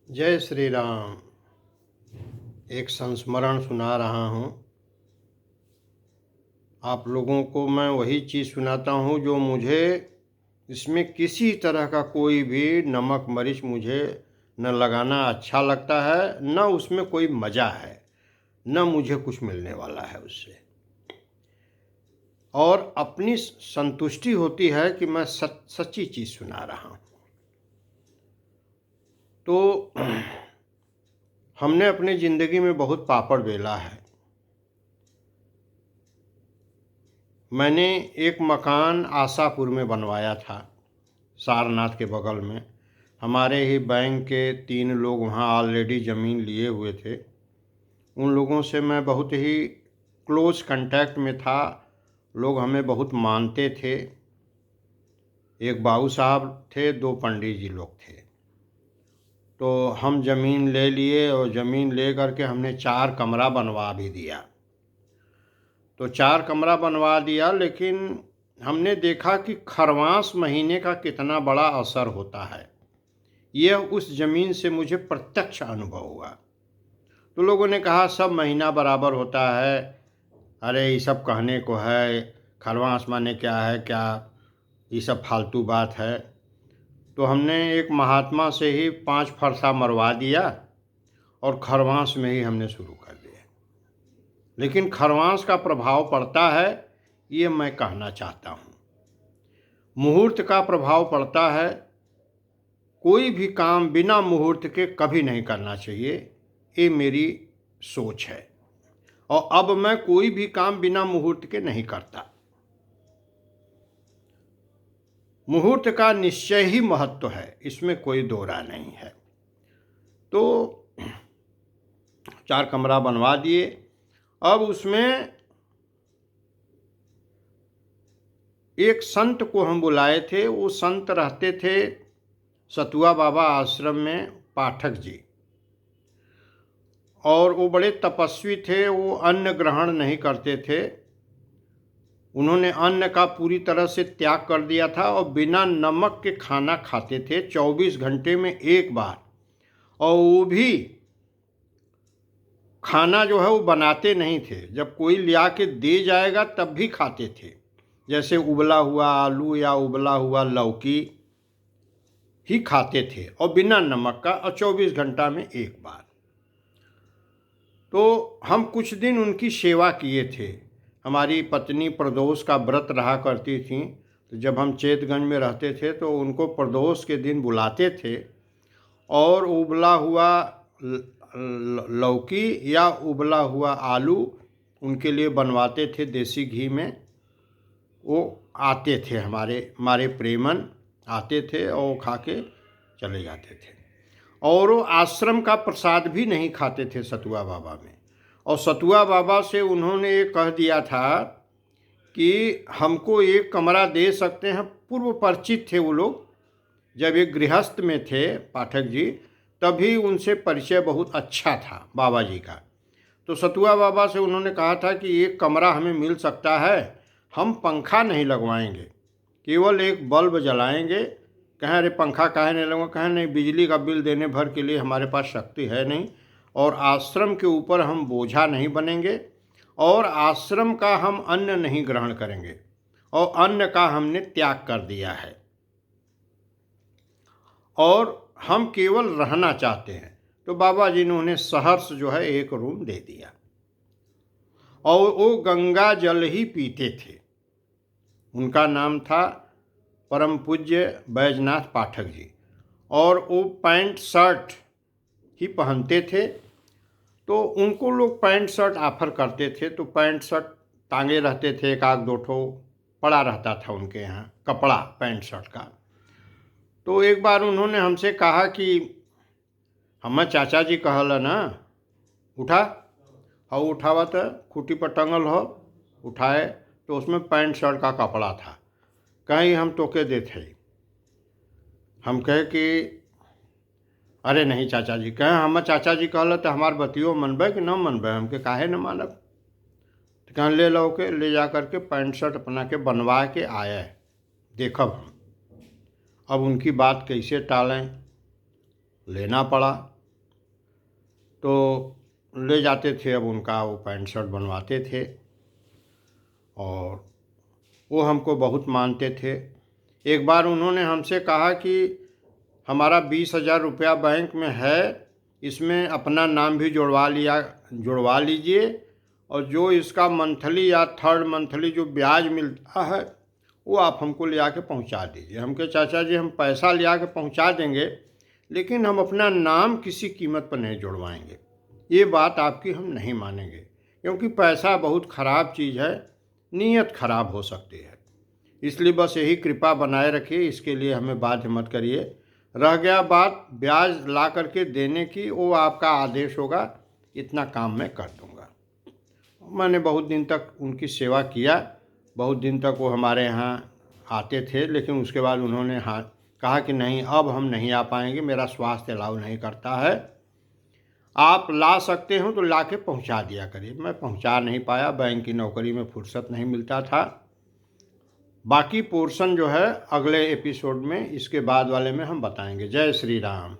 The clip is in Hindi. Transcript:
जय श्री राम। एक संस्मरण सुना रहा हूँ। आप लोगों को मैं वही चीज़ सुनाता हूँ जो मुझे इसमें किसी तरह का कोई भी नमक मरिच मुझे न लगाना अच्छा लगता है, न उसमें कोई मज़ा है, न मुझे कुछ मिलने वाला है उससे। और अपनी संतुष्टि होती है कि मैं सच्ची चीज़ सुना रहा हूँ। तो हमने अपनी ज़िंदगी में बहुत पापड़ बेला है। मैंने एक मकान आशापुर में बनवाया था, सारनाथ के बगल में। हमारे ही बैंक के 3 लोग वहाँ ऑलरेडी ज़मीन लिए हुए थे। उन लोगों से मैं बहुत ही क्लोज कांटेक्ट में था। लोग हमें बहुत मानते थे। एक बाबू साहब थे, 2 पंडित जी लोग थे। तो हम ज़मीन ले लिए और ज़मीन ले करके हमने 4 कमरा बनवा भी दिया। तो 4 कमरा बनवा दिया, लेकिन हमने देखा कि खरवास महीने का कितना बड़ा असर होता है। यह उस ज़मीन से मुझे प्रत्यक्ष अनुभव हुआ। तो लोगों ने कहा सब महीना बराबर होता है। अरे ये सब कहने को है, खरवास माने क्या है, क्या ये सब फालतू बात है। तो हमने एक महात्मा से ही 5 फरसा मरवा दिया और खरवास में ही हमने शुरू कर दिया। लेकिन खरवास का प्रभाव पड़ता है, ये मैं कहना चाहता हूँ। मुहूर्त का प्रभाव पड़ता है। कोई भी काम बिना मुहूर्त के कभी नहीं करना चाहिए, ये मेरी सोच है। और अब मैं कोई भी काम बिना मुहूर्त के नहीं करता। मुहूर्त का निश्चय ही महत्व है, इसमें कोई दो राय नहीं है। तो 4 कमरा बनवा दिए। अब उसमें एक संत को हम बुलाए थे। वो संत रहते थे सतुआ बाबा आश्रम में, पाठक जी। और वो बड़े तपस्वी थे। वो अन्न ग्रहण नहीं करते थे। उन्होंने अन्न का पूरी तरह से त्याग कर दिया था और बिना नमक के खाना खाते थे 24 घंटे में एक बार। और वो भी खाना जो है वो बनाते नहीं थे, जब कोई लिया के दे जाएगा तब भी खाते थे। जैसे उबला हुआ आलू या उबला हुआ लौकी ही खाते थे और बिना नमक का, और 24 घंटा में एक बार। तो हम कुछ दिन उनकी सेवा किए थे। हमारी पत्नी प्रदोष का व्रत रहा करती थी। तो जब हम चेतगंज में रहते थे तो उनको प्रदोष के दिन बुलाते थे और उबला हुआ लौकी या उबला हुआ आलू उनके लिए बनवाते थे देसी घी में। वो आते थे, हमारे प्रेमन आते थे और खा के चले जाते थे। और वो आश्रम का प्रसाद भी नहीं खाते थे सतुआ बाबा में। और सतुआ बाबा से उन्होंने ये कह दिया था कि हमको एक कमरा दे सकते हैं। पूर्व परिचित थे वो लोग। जब एक गृहस्थ में थे पाठक जी, तभी उनसे परिचय बहुत अच्छा था बाबा जी का। तो सतुआ बाबा से उन्होंने कहा था कि एक कमरा हमें मिल सकता है, हम पंखा नहीं लगवाएंगे, केवल एक बल्ब जलाएंगे। कहें अरे पंखा काहे नहीं लगवा? कहें नहीं, बिजली का बिल देने भर के लिए हमारे पास शक्ति है नहीं, और आश्रम के ऊपर हम बोझा नहीं बनेंगे, और आश्रम का हम अन्न नहीं ग्रहण करेंगे, और अन्न का हमने त्याग कर दिया है, और हम केवल रहना चाहते हैं। तो बाबा जी ने उन्हें सहर्ष जो है एक रूम दे दिया। और वो गंगा जल ही पीते थे। उनका नाम था परम पूज्य बैजनाथ पाठक जी। और वो पैंट शर्ट ही पहनते थे। तो उनको लोग पैंट शर्ट ऑफर करते थे, तो पैंट शर्ट टांगे रहते थे, एक आध दो ठो पड़ा रहता था उनके यहाँ कपड़ा पैंट शर्ट का। तो एक बार उन्होंने हमसे कहा कि हम चाचा जी कहल ना, उठा। और उठावा तो खूटी पर टंगल हो। उठाए तो उसमें पैंट शर्ट का कपड़ा था। कहीं हम तोके देते। हम कहे कि अरे नहीं चाचा जी। कहें हम चाचा जी कहल तो हमार बतियो मनबे कि न मनबे? हमके काहे न मानब? तो कहें ले लो के ले जा करके पैंट शर्ट अपना के बनवा के आए, देखब हम। अब उनकी बात कैसे टालें, लेना पड़ा। तो ले जाते थे। अब उनका वो पैंट शर्ट बनवाते थे और वो हमको बहुत मानते थे। एक बार उन्होंने हमसे कहा कि हमारा 20,000 रुपया बैंक में है, इसमें अपना नाम भी जुड़वा लीजिए और जो इसका मंथली या थर्ड मंथली जो ब्याज मिलता है वो आप हमको ले आके पहुंचा दीजिए। हम कहे चाचा जी हम पैसा ले आके पहुंचा देंगे, लेकिन हम अपना नाम किसी कीमत पर नहीं जुड़वाएंगे। ये बात आपकी हम नहीं मानेंगे, क्योंकि पैसा बहुत ख़राब चीज़ है, नीयत खराब हो सकती है। इसलिए बस यही कृपा बनाए रखिए, इसके लिए हमें बाध्य मत करिए। रह गया बात ब्याज ला करके देने की, वो आपका आदेश होगा, इतना काम मैं कर दूंगा। मैंने बहुत दिन तक उनकी सेवा किया, बहुत दिन तक वो हमारे यहाँ आते थे, लेकिन उसके बाद उन्होंने कहा कि नहीं अब हम नहीं आ पाएंगे, मेरा स्वास्थ्य अलाउ नहीं करता है, आप ला सकते हो तो ला के पहुँचा दिया करिए। मैं पहुँचा नहीं पाया, बैंक की नौकरी में फुर्सत नहीं मिलता था। बाकी पोर्शन जो है अगले एपिसोड में, इसके बाद वाले में हम बताएंगे। जय श्री राम।